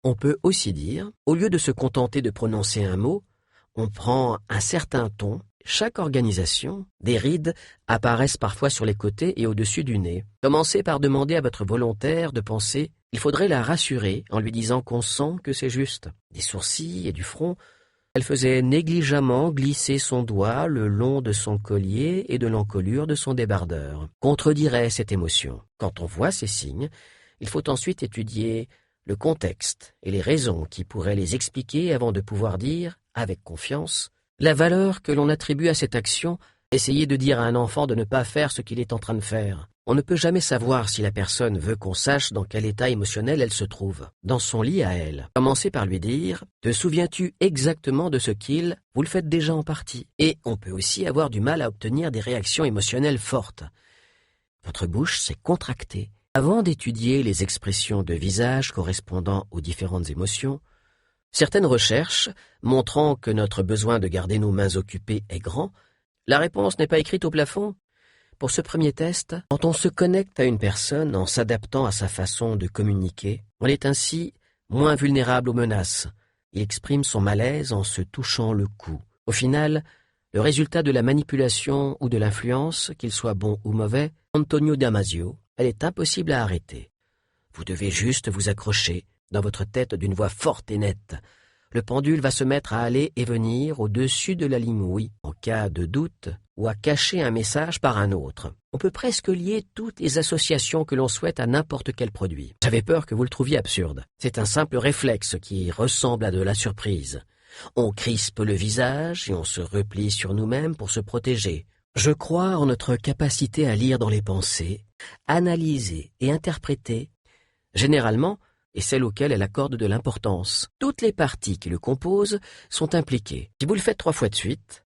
On peut aussi dire, au lieu de se contenter de prononcer un mot, on prend un certain ton. Chaque organisation, des rides apparaissent parfois sur les côtés et au-dessus du nez. Commencez par demander à votre volontaire de penser. Il faudrait la rassurer en lui disant qu'on sent que c'est juste. Des sourcils et du front, elle faisait négligemment glisser son doigt le long de son collier et de l'encolure de son débardeur. Contredirait cette émotion. Quand on voit ces signes, il faut ensuite étudier le contexte et les raisons qui pourraient les expliquer avant de pouvoir dire, avec confiance, la valeur que l'on attribue à cette action. Essayez de dire à un enfant de ne pas faire ce qu'il est en train de faire. On ne peut jamais savoir si la personne veut qu'on sache dans quel état émotionnel elle se trouve. Dans son lit à elle, commencez par lui dire « Te souviens-tu exactement de ce qu'il ?» Vous le faites déjà en partie. Et on peut aussi avoir du mal à obtenir des réactions émotionnelles fortes. Votre bouche s'est contractée. Avant d'étudier les expressions de visage correspondant aux différentes émotions, certaines recherches montrant que notre besoin de garder nos mains occupées est grand, la réponse n'est pas écrite au plafond. Pour ce premier test, quand on se connecte à une personne en s'adaptant à sa façon de communiquer, on est ainsi moins vulnérable aux menaces. Il exprime son malaise en se touchant le cou. Au final, le résultat de la manipulation ou de l'influence, qu'il soit bon ou mauvais, Antonio Damasio, elle est impossible à arrêter. Vous devez juste vous accrocher dans votre tête d'une voix forte et nette. Le pendule va se mettre à aller et venir au-dessus de la ligne oui, en cas de doute, ou à cacher un message par un autre. On peut presque lier toutes les associations que l'on souhaite à n'importe quel produit. J'avais peur que vous le trouviez absurde. C'est un simple réflexe qui ressemble à de la surprise. On crispe le visage et on se replie sur nous-mêmes pour se protéger. Je crois en notre capacité à lire dans les pensées, analyser et interpréter. Généralement, et celle auquel elle accorde de l'importance. Toutes les parties qui le composent sont impliquées. Si vous le faites 3 fois de suite,